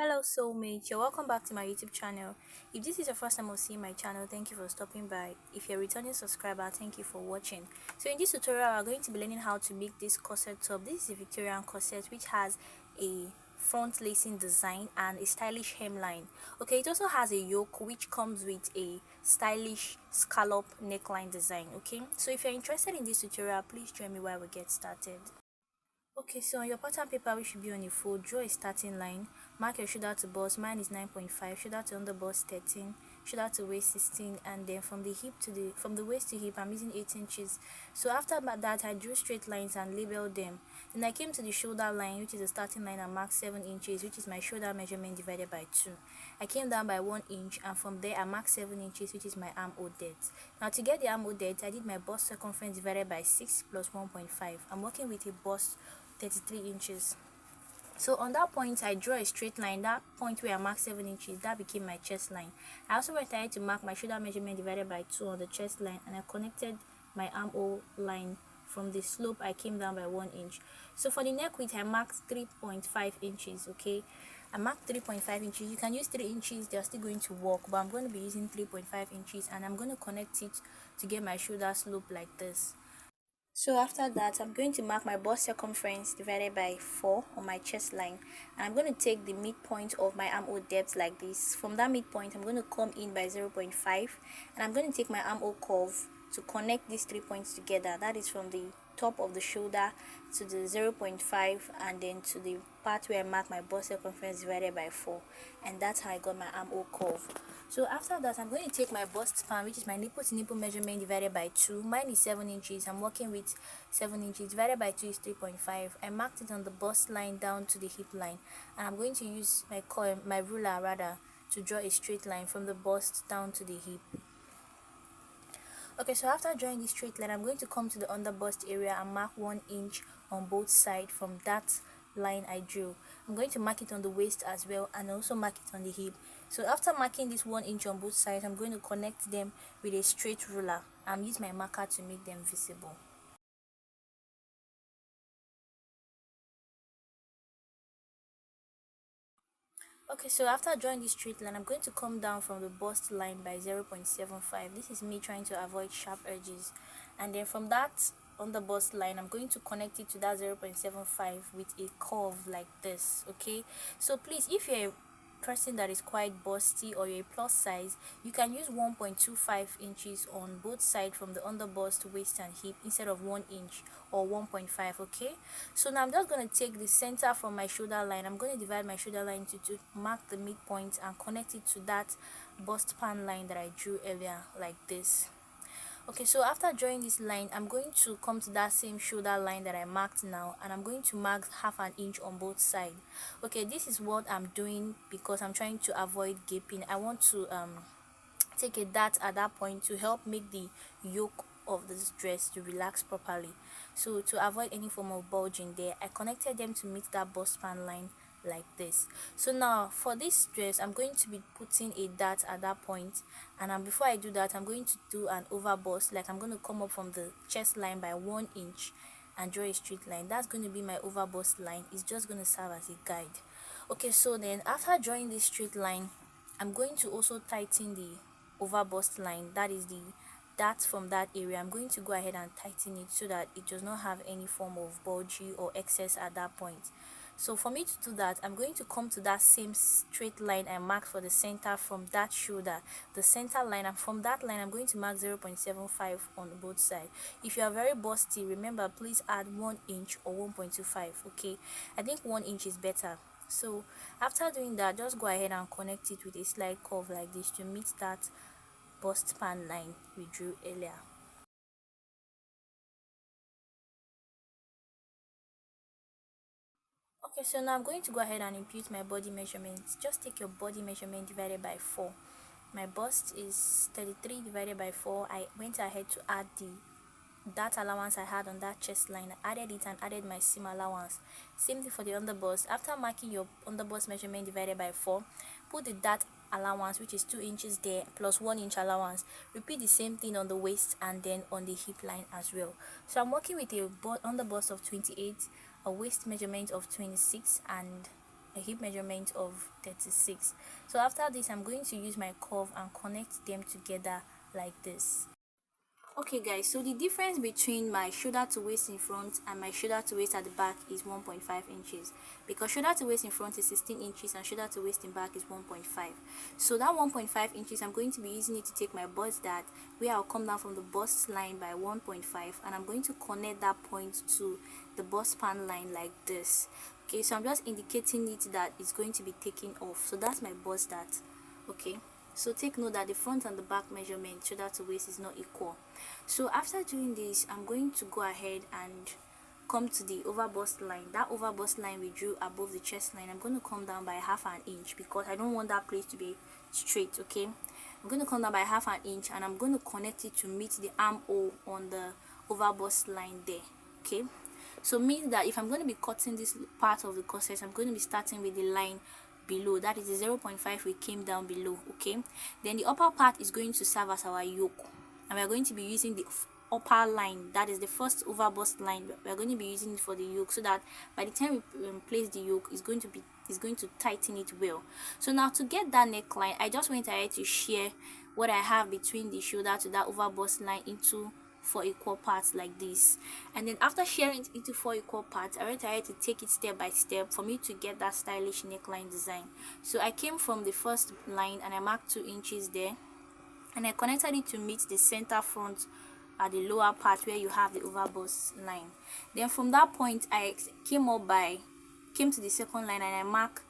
Hello soulmate, you're welcome back to my YouTube channel. If this is your first time of seeing my channel, thank you for stopping by. If you're a returning subscriber, thank you for watching. So in this tutorial, we're going to be learning how to make this corset top. This is a Victorian corset which has a front lacing design and a stylish hemline. Okay, it also has a yoke which comes with a stylish scallop neckline design. Okay, so if you're interested in this tutorial, please join me while we get started. Okay, so on your pattern paper, which should be on your fold, draw a starting line. Mark your shoulder to bust. Mine is 9.5. Shoulder to under bust 13. Shoulder to waist 16, and then from the waist to hip, I'm using 8 inches. So after that, I drew straight lines and labeled them. Then I came to the shoulder line, which is the starting line, and marked 7 inches, which is my shoulder measurement divided by 2. I came down by 1 inch, and from there I marked 7 inches, which is my armhole depth. Now to get the armhole depth, I did my bust circumference divided by 6 plus 1.5. I'm working with a bust 33 inches. So on that point, I draw a straight line. That point where I marked 7 inches, that became my chest line. I also went ahead to mark my shoulder measurement divided by 2 on the chest line, and I connected my armhole line. From the slope, I came down by 1 inch. So for the neck width, I marked 3.5 inches. Okay, I marked 3.5 inches. You can use 3 inches, they're still going to work, but I'm going to be using 3.5 inches, and I'm going to connect it to get my shoulder slope like this. So after that, I'm going to mark my bust circumference divided by 4 on my chest line, and I'm going to take the midpoint of my armhole depth like this. From that midpoint, I'm going to come in by 0.5, and I'm going to take my armhole curve to connect these 3 points together. That is from the top of the shoulder to the 0.5, and then to the part where I mark my bust circumference divided by 4, and that's how I got my armhole curve. So after that, I'm going to take my bust span, which is my nipple to nipple measurement divided by 2. Mine is 7 inches. I'm working with 7 inches divided by 2 is 3.5. I marked it on the bust line down to the hip line, and I'm going to use my ruler rather to draw a straight line from the bust down to the hip. Okay, so after drawing this straight line, I'm going to come to the under bust area and mark 1 inch on both sides from that line I drew. I'm going to mark it on the waist as well, and also mark it on the hip. So after marking this 1 inch on both sides, I'm going to connect them with a straight ruler and use my marker to make them visible. Okay, so after drawing this straight line, I'm going to come down from the bust line by 0.75. This is me trying to avoid sharp edges, and then from that on the bust line, I'm going to connect it to that 0.75 with a curve like this. Okay, so please, if you're a person that is quite busty or you're a plus size, you can use 1.25 inches on both sides from the under bust, waist and hip instead of 1 inch or 1.5. Okay, so now I'm just going to take the center from my shoulder line. I'm going to divide my shoulder line into 2, mark the midpoint and connect it to that bust pan line that I drew earlier like this. Okay, so after drawing this line, I'm going to come to that same shoulder line that I marked now, and I'm going to mark half an inch on both sides. Okay, this is what I'm doing because I'm trying to avoid gaping. I want to take a dart at that point to help make the yoke of this dress to relax properly. So to avoid any form of bulging there, I connected them to meet that bust pan line like this. So now for this dress, I'm going to be putting a dart at that point, and before I do that, I'm going to do an over bust. Like, I'm going to come up from the chest line by 1 inch and draw a straight line. That's going to be my over bust line. It's just going to serve as a guide. Okay, so then after drawing this straight line, I'm going to also tighten the over bust line, that is the dart from that area. I'm going to go ahead and tighten it so that it does not have any form of bulgy or excess at that point. So for me to do that, I'm going to come to that same straight line I marked for the center from that shoulder, the center line, and from that line I'm going to mark 0.75 on both sides. If you are very busty, remember, please add 1 inch or 1.25. okay, I think 1 inch is better. So after doing that, just go ahead and connect it with a slight curve like this to meet that bust pan line we drew earlier. Okay, so now I'm going to go ahead and impute my body measurements. Just take your body measurement divided by 4. My bust is 33 divided by 4. I went ahead to add that allowance I had on that chest line. I added it and added my seam allowance. Same thing for the underbust. After marking your underbust measurement divided by 4, put the that allowance, which is 2 inches there, plus 1 inch allowance. Repeat the same thing on the waist and then on the hip line as well. So I'm working with a underbust of 28, a waist measurement of 26, and a a hip measurement of 36. So after this, I'm going to use my curve and connect them together like this. Okay guys, so the difference between my shoulder to waist in front and my shoulder to waist at the back is 1.5 inches, because shoulder to waist in front is 16 inches and shoulder to waist in back is 1.5. So that 1.5 inches, I'm going to be using it to take my bust dart, where I'll come down from the bust line by 1.5, and I'm going to connect that point to the bust span line like this. Okay, so I'm just indicating it that it's going to be taken off. So that's my bust dart. Okay, so take note that the front and the back measurement shoulder to waist is not equal. So after doing this, I'm going to go ahead and come to the over bust line. That over bust line we drew above the chest line, I'm going to come down by half an inch because I don't want that place to be straight. Okay, I'm going to come down by half an inch and I'm going to connect it to meet the armhole on the over bust line there. Okay, so means that if I'm going to be cutting this part of the corset, I'm going to be starting with the line below, that is the 0.5 we came down below. Okay, then the upper part is going to serve as our yoke, and we are going to be using the upper line, that is the first over bust line. We are going to be using it for the yoke, so that by the time we place the yoke, it's going to tighten it well. So now to get that neckline, I just went ahead to share what I have between the shoulder to that over bust line into 4 equal parts like this, and then after sharing it into 4 equal parts, I went ahead to take it step by step for me to get that stylish neckline design. So I came from the first line and I marked 2 inches there, and I connected it to meet the center front at the lower part where you have the over bust line. Then from that point, I came to the second line and I mark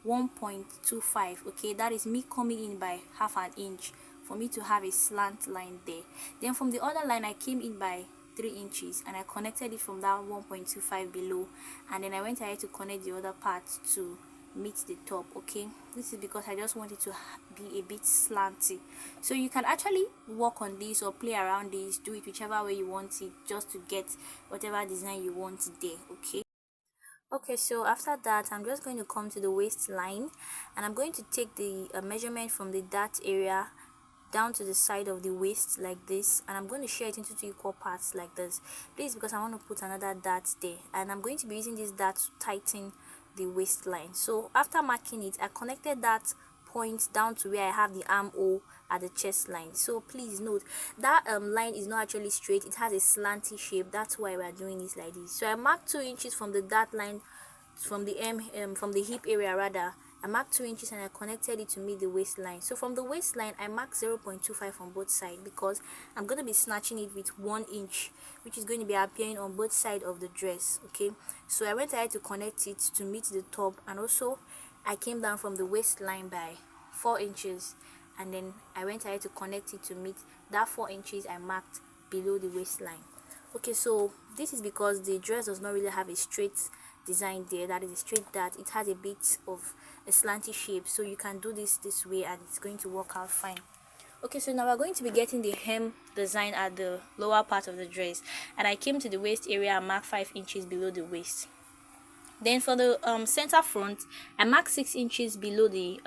1.25. okay, that is me coming in by half an inch for me to have a slant line there. Then from the other line, I came in by 3 inches and I connected it from that 1.25 below, and then I went ahead to connect the other part to meet the top. Okay, this is because I just want it to be a bit slanty. So you can actually work on this or play around this, do it whichever way you want it, just to get whatever design you want there. Okay, so after that, I'm just going to come to the waistline and I'm going to take the measurement from the dart area down to the side of the waist like this, and I'm going to share it into 2 equal parts like this. Please, because I want to put another dart there, and I'm going to be using this dart to tighten the waistline. So after marking it, I connected that point down to where I have the armhole at the chest line. So please note that line is not actually straight, it has a slanty shape. That's why we are doing this like this. So I marked 2 inches from the dart line, from the hip area rather. I marked 2 inches and I connected it to meet the waistline. So from the waistline, I marked 0.25 on both sides because I'm going to be snatching it with 1 inch, which is going to be appearing on both sides of the dress. Okay, so I went ahead to connect it to meet the top, and also I came down from the waistline by 4 inches, and then I went ahead to connect it to meet that 4 inches I marked below the waistline. Okay, so this is because the dress does not really have a straight design there, that is a straight dart. It has a bit of a slanty shape, so you can do this way and it's going to work out fine. Okay, so now we're going to be getting the hem design at the lower part of the dress, and I came to the waist area and marked 5 inches below the waist. Then for the center front, I marked 6 inches below the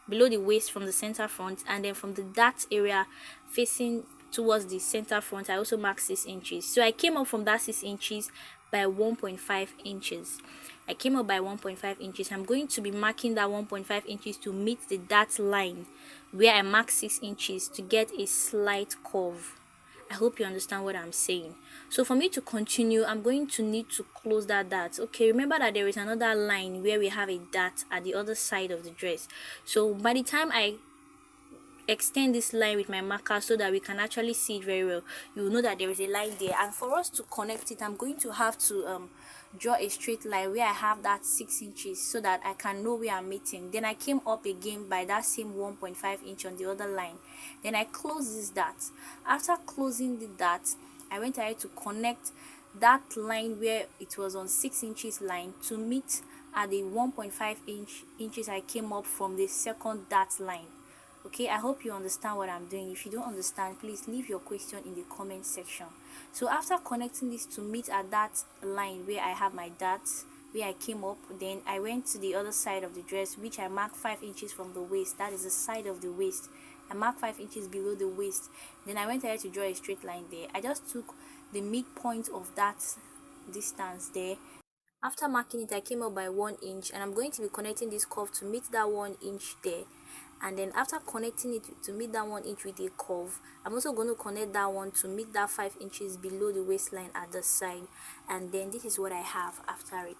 waist from the center front, and then from the dart area facing towards the center front, I also marked 6 inches. So I came up from that 6 inches by 1.5 inches. I came up by 1.5 inches. I'm going to be marking that 1.5 inches to meet the dart line where I marked 6 inches to get a slight curve. I hope you understand what I'm saying. So for me to continue, I'm going to need to close that dart. Okay, remember that there is another line where we have a dart at the other side of the dress. So by the time I extend this line with my marker so that we can actually see it very well, you will know that there is a line there, and for us to connect it, I'm going to have to draw a straight line where I have that 6 inches so that I can know where I'm meeting. Then I came up again by that same 1.5 inch on the other line. Then I closed this dart. After closing the dart, I went ahead to connect that line where it was on 6 inches line to meet at the 1.5 inches I came up from the second dart line. Okay, I hope you understand what I'm doing. If you don't understand, please leave your question in the comment section. So after connecting this to meet at that line where I have my darts, where I came up, then I went to the other side of the dress, which I marked 5 inches from the waist. That is the side of the waist. I marked 5 inches below the waist. Then I went ahead to draw a straight line there. I just took the midpoint of that distance there After marking it, I came up by 1 inch, and I'm going to be connecting this curve to meet that 1 inch there. And then after connecting it to meet that 1 inch with a curve, I'm also going to connect that one to meet that 5 inches below the waistline at the side. And then this is what I have after it.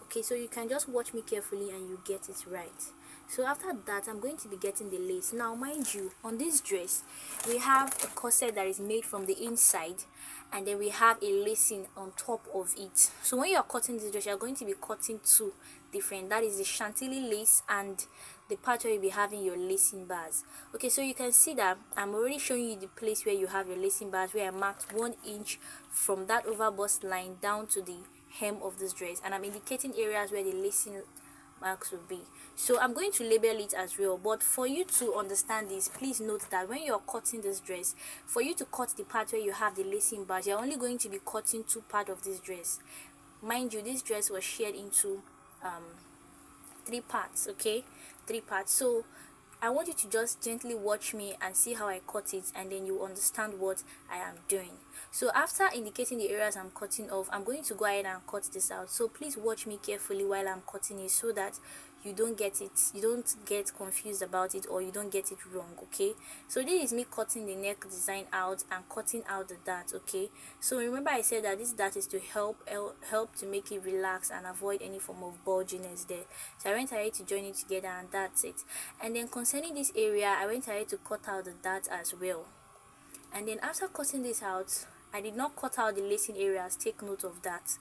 Okay, so you can just watch me carefully and you get it right. So after that, I'm going to be getting the lace. Now mind you, on this dress we have a corset that is made from the inside, and then we have a lacing on top of it. So when you are cutting this dress, you're going to be cutting two different, that is the chantilly lace and the part where you'll be having your lacing bars. Okay, so you can see that I'm already showing you the place where you have your lacing bars, where I marked 1 inch from that over bust line down to the hem of this dress, and I'm indicating areas where the lacing marks will be. So I'm going to label it as well, but for you to understand this, please note that when you're cutting this dress, for you to cut the part where you have the lacing bars, you're only going to be cutting two parts of this dress. Mind you, this dress was shared into three parts. Okay, three parts. So I want you to just gently watch me and see how I cut it, and then you understand what I am doing. So after indicating the areas I'm cutting off, I'm going to go ahead and cut this out. So please watch me carefully while I'm cutting it, so that you don't get confused about it, or you don't get it wrong. Okay, so this is me cutting the neck design out and cutting out the dart. Okay, so remember I said that this dart is to help to make it relax and avoid any form of bulginess there. So I went ahead to join it together, and that's it. And then concerning this area, I went ahead to cut out the dart as well. And then after cutting this out, I did not cut out the lacing areas. Take note of that.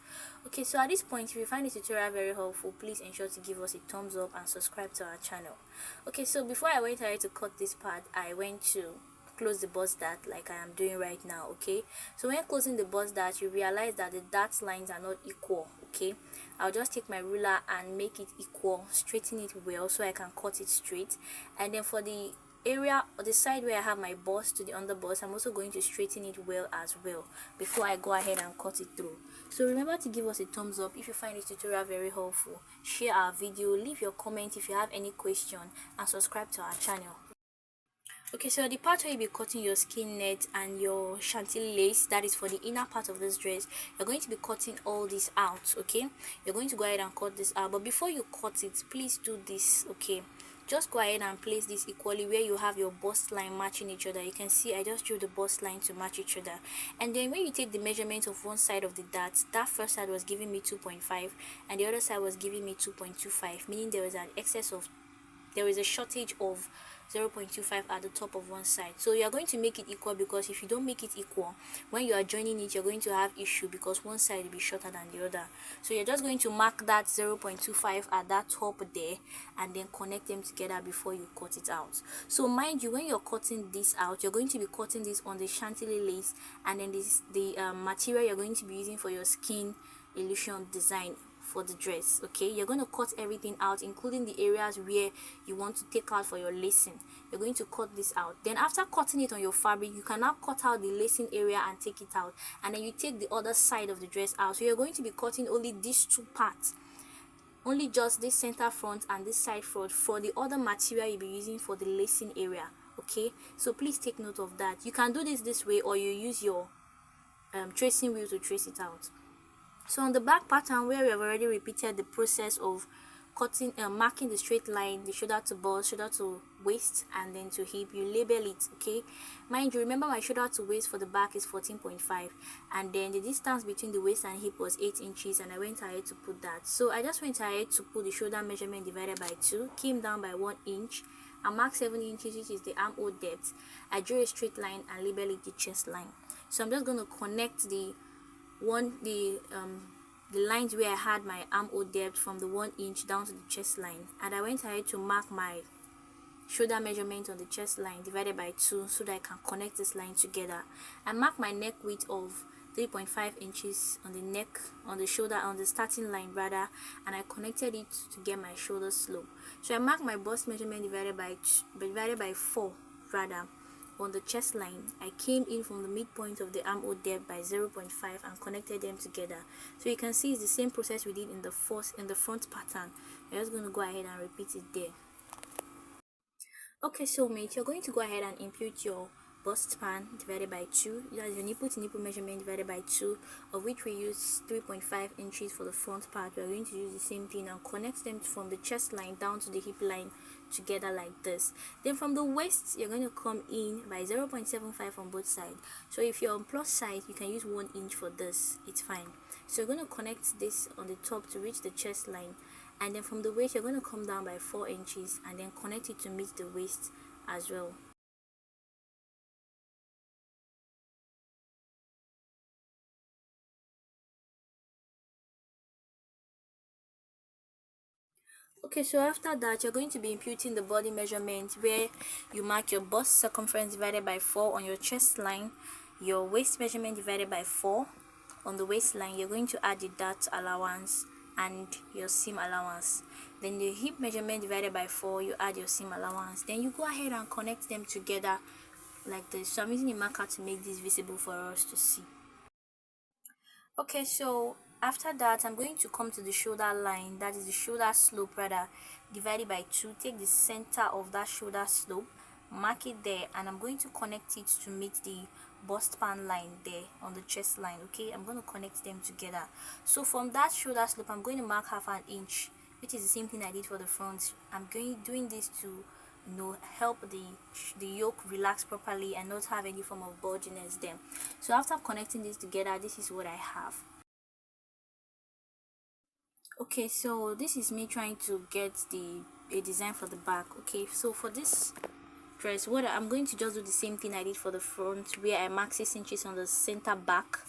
Okay, so at this point, if you find this tutorial very helpful, please ensure to give us a thumbs up and subscribe to our channel. Okay, so before I went ahead to cut this part, I went to close the bust dart like I am doing right now. Okay, so when closing the bust dart, you realize that the dart lines are not equal. Okay, I'll just take my ruler and make it equal, straighten it well so I can cut it straight. And then for the area or the side where I have my bust to the under bust, I'm also going to straighten it well as well before I go ahead and cut it through. So remember to give us a thumbs up if you find this tutorial very helpful, share our video, leave your comment if you have any question, and subscribe to our channel. Okay, so the part where you'll be cutting your skin net and your chantilly lace, that is for the inner part of this dress, you're going to be cutting all this out. Okay, you're going to go ahead and cut this out, but before you cut it, please do this. Okay, just go ahead and place this equally where you have your bust line matching each other. You can see I just drew the bust line to match each other. And then when you take the measurement of one side of the dart, that first side was giving me 2.5 and the other side was giving me 2.25, meaning there was a shortage of 0.25 at the top of one side. So you are going to make it equal, because if you don't make it equal, when you are joining it, you're going to have issue because one side will be shorter than the other. So you're just going to mark that 0.25 at that top there, and then connect them together before you cut it out. So mind you, when you're cutting this out, you're going to be cutting this on the chantilly lace, and then the material you're going to be using for your skin illusion design for the dress. Okay, you're going to cut everything out, including the areas where you want to take out for your lacing. You're going to cut this out. Then after cutting it on your fabric, you can now cut out the lacing area and take it out, and then you take the other side of the dress out. So you're going to be cutting only these two parts, only just this center front and this side front for the other material you'll be using for the lacing area. Okay, so please take note of that. You can do this way, or you use your tracing wheel to trace it out. So on the back pattern, where we have already repeated the process of cutting, marking the straight line, the shoulder to bust, shoulder to waist, and then to hip, you label it. Okay, mind you, remember my shoulder to waist for the back is 14.5, and then the distance between the waist and hip was 8 inches, and I went ahead to put that. So I just went ahead to put the shoulder measurement divided by 2, came down by 1 inch, and marked 7 inches, which is the armhole depth. I drew a straight line and label it the chest line. So I'm just going to connect the lines where I had my armhole depth from the 1 inch down to the chest line, and I went ahead to mark my shoulder measurement on the chest line divided by 2 so that I can connect this line together. I mark my neck width of 3.5 inches on the neck, on the shoulder, on the starting line rather, and I connected it to get my shoulder slope. So I mark my bust measurement divided by 4 rather on the chest line. I came in from the midpoint of the armhole depth by 0.5 and connected them together. So you can see it's the same process we did in the front pattern. I'm just going to go ahead and repeat it there. Okay, so mate, you're going to go ahead and input your bust span divided by 2. That's your nipple to nipple measurement divided by 2, of which we use 3.5 inches for the front part. We are going to use the same thing and connect them from the chest line down to the hip line together like this. Then from the waist, you're going to come in by 0.75 on both sides. So if you're on plus size, you can use 1 inch for this, it's fine. So you're going to connect this on the top to reach the chest line, and then from the waist you're going to come down by 4 inches and then connect it to meet the waist as well. Okay, so after that, you're going to be imputing the body measurement, where you mark your bust circumference divided by 4 on your chest line, your waist measurement divided by 4 on the waistline. You're going to add the dart allowance and your seam allowance. Then the hip measurement divided by 4, you add your seam allowance. Then you go ahead and connect them together like this. So I'm using a marker to make this visible for us to see. Okay, so after that, I'm going to come to the shoulder line, that is the shoulder slope rather, divided by 2. Take the center of that shoulder slope, mark it there, and I'm going to connect it to meet the bust span line there on the chest line. Okay, I'm going to connect them together. So from that shoulder slope, I'm going to mark half an inch, which is the same thing I did for the front. I'm doing this to help the yoke relax properly and not have any form of bulginess there. So after connecting this together, this is what I have. Okay, so this is me trying to get a design for the back. Okay, so for this dress, what I'm going to just do the same thing I did for the front, where I mark 6 inches on the center back,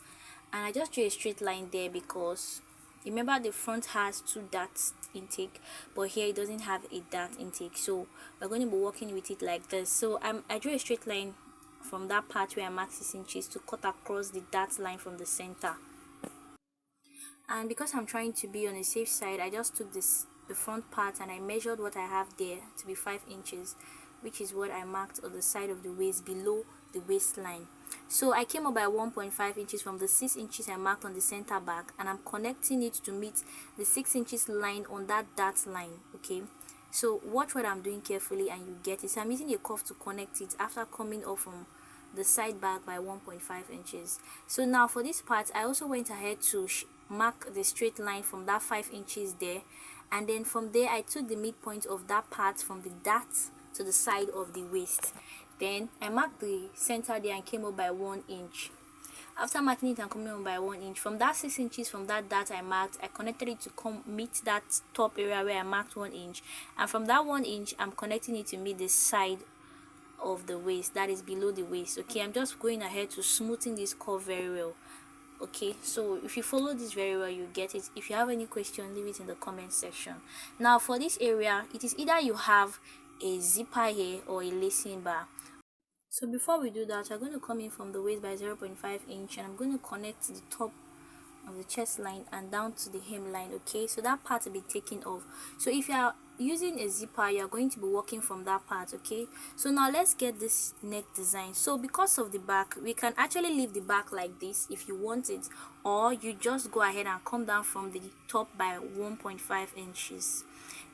and I just drew a straight line there because remember the front has 2 darts intake, but here it doesn't have a dart intake, so we're going to be working with it like this. So I drew a straight line from that part where I marked 6 inches to cut across the dart line from the center. And because I'm trying to be on a safe side, I just took the front part and I measured what I have there to be 5 inches, which is what I marked on the side of the waist below the waistline. So I came up by 1.5 inches from the 6 inches I marked on the center back, and I'm connecting it to meet the 6 inches line on that dart line. Okay, so watch what I'm doing carefully and you get it. So I'm using a cuff to connect it after coming off from the side back by 1.5 inches. So now for this part, I also went ahead to mark the straight line from that 5 inches there, and then from there I took the midpoint of that part from the dart to the side of the waist. Then I marked the center there and came up by 1 inch. After marking it and coming up by 1 inch, from that 6 inches from that dart I marked, I connected it to meet that top area where I marked 1 inch, and from that 1 inch I'm connecting it to meet the side of the waist, that is below the waist. Okay, I'm just going ahead to smoothing this curve very well. Okay, so if you follow this very well, you get it. If you have any question, leave it in the comment section. Now for this area, it is either you have a zipper here or a lacing bar. So before we do that, we're going to come in from the waist by 0.5 inch, and I'm going to connect the top of the chest line and down to the hemline. Okay, so that part will be taken off. So if you are using a zipper, you are going to be working from that part. Okay, so now let's get this neck design. So because of the back, we can actually leave the back like this if you want it, or you just go ahead and come down from the top by 1.5 inches.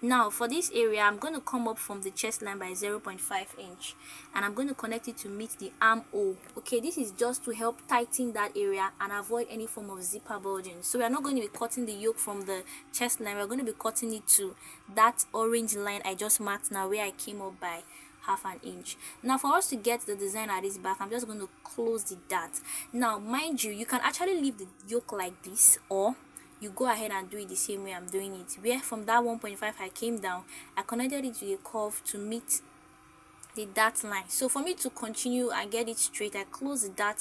Now for this area, I'm going to come up from the chest line by 0.5 inch, and I'm going to connect it to meet the armhole. Okay, this is just to help tighten that area and avoid any form of zipper bulging. So we are not going to be cutting the yoke from the chest line, we're going to be cutting it to that orange line I just marked now, where I came up by half an inch. Now for us to get the design at this back, I'm just going to close the dart. Now mind you, you can actually leave the yoke like this, or you go ahead and do it the same way I'm doing it, where from that 1.5 I came down, I connected it to a curve to meet the dart line. So for me to continue and get it straight, I close the dart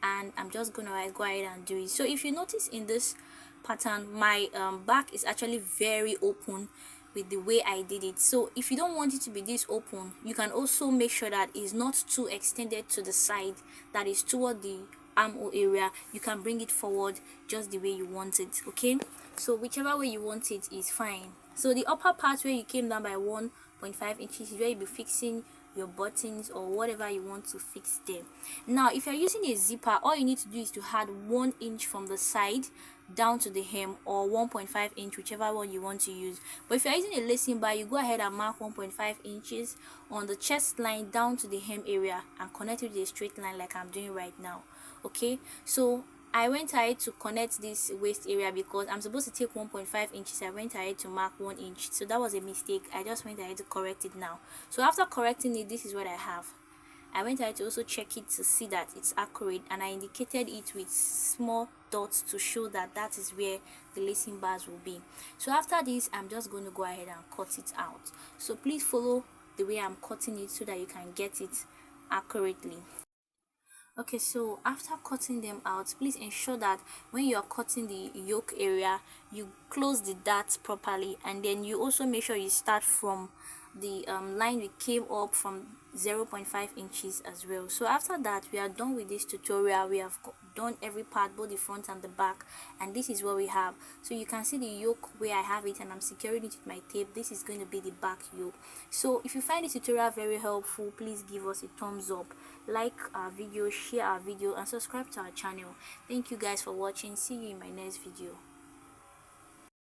and I'm just gonna go ahead and do it. So if you notice in this pattern, my back is actually very open with the way I did it. So if you don't want it to be this open, you can also make sure that it's not too extended to the side, that is toward the armhole area. You can bring it forward just the way you want it. Okay, so whichever way you want it is fine. So the upper part where you came down by 1.5 inches is where you'll be fixing your buttons or whatever you want to fix there. Now if you're using a zipper, all you need to do is to add 1 inch from the side down to the hem, or 1.5 inch, whichever one you want to use. But if you're using a lacing bar, you go ahead and mark 1.5 inches on the chest line down to the hem area and connect it with a straight line like I'm doing right now. Okay, so I went ahead to connect this waist area because I'm supposed to take 1.5 inches. I went ahead to mark 1 inch, so that was a mistake. I just went ahead to correct it now. So after correcting it, this is what I have. I went ahead to also check it to see that it's accurate, and I indicated it with small dots to show that that is where the lacing bars will be. So after this, I'm just going to go ahead and cut it out. So please follow the way I'm cutting it so that you can get it accurately. Okay, so after cutting them out, please ensure that when you are cutting the yoke area, you close the darts properly, and then you also make sure you start from the line we came up from 0.5 inches as well. So after that, we are done with this tutorial. We have done every part, both the front and the back, and this is what we have. So you can see the yoke where I have it, and I'm securing it with my tape. This is going to be the back yoke. So if you find this tutorial very helpful, please give us a thumbs up, like our video, share our video, and subscribe to our channel. Thank you guys for watching. See you in my next video.